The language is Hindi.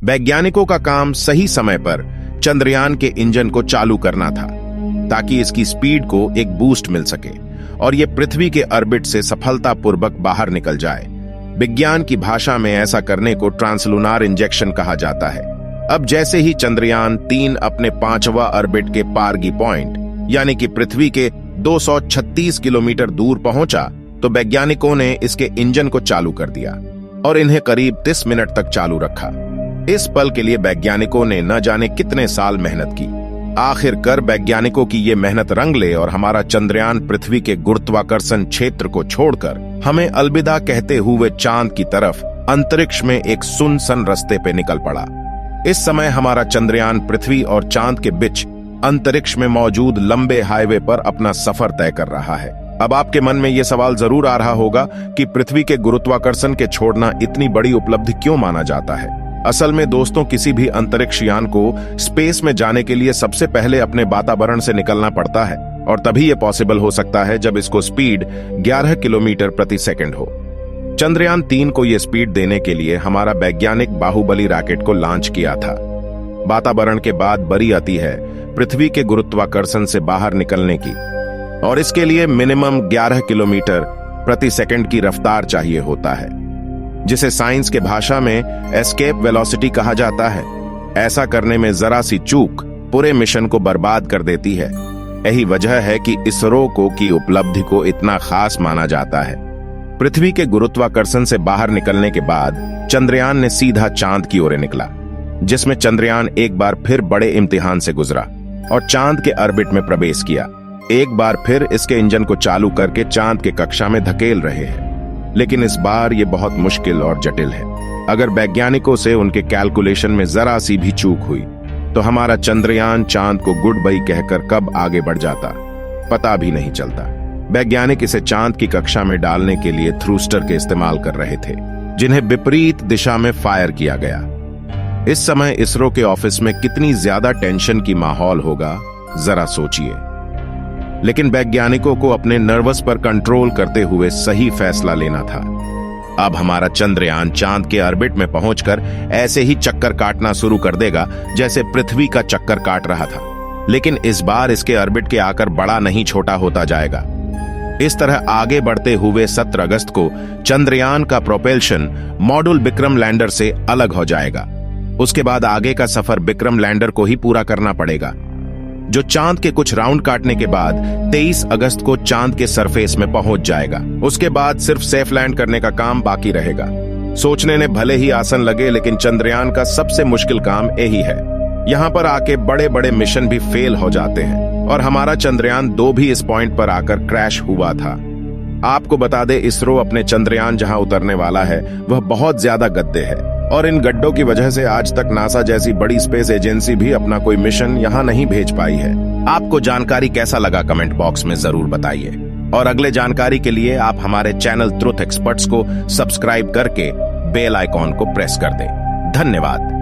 वैज्ञानिकों का काम सही समय पर चंद्रयान के इंजन को चालू करना था ताकि इसकी स्पीड को एक बूस्ट मिल सके और यह पृथ्वी के ऑर्बिट से सफलतापूर्वक बाहर निकल जाए। विज्ञान की भाषा में ऐसा करने को ट्रांसलूनार इंजेक्शन कहा जाता है। अब जैसे ही चंद्रयान 3 अपने 5वां ऑर्बिट के पारगी पॉइंट यानी कि पृथ्वी के 236 किलोमीटर दूर पहुंचा तो वैज्ञानिकों ने इसके इंजन को चालू कर दिया और इन्हें करीब 30 मिनट तक चालू रखा। इस पल के लिए वैज्ञानिकों ने न जाने कितने साल मेहनत की। आखिरकार वैज्ञानिकों की ये मेहनत रंग ले और हमारा चंद्रयान पृथ्वी के गुरुत्वाकर्षण क्षेत्र को छोड़कर हमें अलविदा कहते हुए चांद की तरफ अंतरिक्ष में एक सुनसान रास्ते पे निकल पड़ा। इस समय हमारा चंद्रयान पृथ्वी और चांद के बीच अंतरिक्ष में मौजूद लंबे हाईवे पर अपना सफर तय कर रहा है। अब आपके मन में यह सवाल जरूर आ रहा होगा कि पृथ्वी के गुरुत्वाकर्षण के छोड़ना इतनी बड़ी उपलब्धि क्यों माना जाता है। असल में दोस्तों, किसी भी अंतरिक्ष यान को स्पेस में जाने के लिए सबसे पहले अपने वातावरण से निकलना पड़ता है और तभी यह पॉसिबल हो सकता है जब इसको स्पीड 11 किलोमीटर प्रति सेकंड हो। चंद्रयान 3 को यह स्पीड देने के लिए हमारा वैज्ञानिक बाहुबली रॉकेट को लॉन्च किया था। वातावरण के बाद बारी आती है पृथ्वी के गुरुत्वाकर्षण से बाहर निकलने की और इसके लिए मिनिमम 11 किलोमीटर प्रति सेकंड की रफ्तार चाहिए होता है, जिसे साइंस के भाषा में एस्केप वेलोसिटी कहा जाता है। ऐसा करने में जरा सी चूक पूरे मिशन को बर्बाद कर देती है। यही वजह है कि इसरो की उपलब्धि को इतना खास माना जाता है। पृथ्वी के गुरुत्वाकर्षण से बाहर निकलने के बाद चंद्रयान ने सीधा चांद की ओर निकला, जिसमें चंद्रयान एक बार फिर बड़े इम्तिहान से गुजरा और चांद के ऑर्बिट में प्रवेश किया। एक बार फिर इसके इंजन को चालू करके चांद के कक्षा में धकेल रहे हैं, लेकिन इस बार ये बहुत मुश्किल और जटिल है। अगर वैज्ञानिकों से उनके कैलकुलेशन में जरा सी भी चूक हुई तो हमारा चंद्रयान चांद को गुड बाय कहकर कब आगे बढ़ जाता पता भी नहीं चलता। वैज्ञानिक इसे चांद की कक्षा में डालने के लिए थ्रूस्टर के इस्तेमाल कर रहे थे, जिन्हें विपरीत दिशा में फायर किया गया। इस समय इसरो के ऑफिस में कितनी ज्यादा टेंशन की माहौल होगा जरा सोचिए। लेकिन वैज्ञानिकों को अपने नर्वस पर कंट्रोल करते हुए सही फैसला लेना था। अब हमारा चंद्रयान चांद के ऑर्बिट में पहुंचकर ऐसे ही चक्कर काटना शुरू कर देगा जैसे पृथ्वी का चक्कर काट रहा था, लेकिन इस बार इसके ऑर्बिट के आकार बड़ा नहीं छोटा होता जाएगा। इस तरह आगे बढ़ते हुए 17 अगस्त को चंद्रयान का प्रोपेल्शन मॉड्यूल विक्रम लैंडर से अलग हो जाएगा। उसके बाद आगे का सफर विक्रम लैंडर को ही पूरा करना पड़ेगा, जो चांद के कुछ राउंड काटने के बाद 23 अगस्त को चांद के सरफेस में पहुंच जाएगा। उसके बाद सिर्फ सेफ लैंड करने का काम बाकी रहेगा। सोचने ने भले ही आसान लगे, लेकिन चंद्रयान का सबसे मुश्किल काम यही है। यहाँ पर आके बड़े बड़े मिशन भी फेल हो जाते हैं और हमारा चंद्रयान 2 भी इस पॉइंट पर आकर क्रैश हुआ था। आपको बता दे, इसरो अपने चंद्रयान जहां उतरने वाला है वह बहुत ज्यादा गड्ढे है और इन गड्ढों की वजह से आज तक नासा जैसी बड़ी स्पेस एजेंसी भी अपना कोई मिशन यहां नहीं भेज पाई है। आपको जानकारी कैसा लगा कमेंट बॉक्स में जरूर बताइए और अगले जानकारी के लिए आप हमारे चैनल ट्रुथ एक्सपर्ट्स को सब्सक्राइब करके बेल आइकॉन को प्रेस कर दें। धन्यवाद।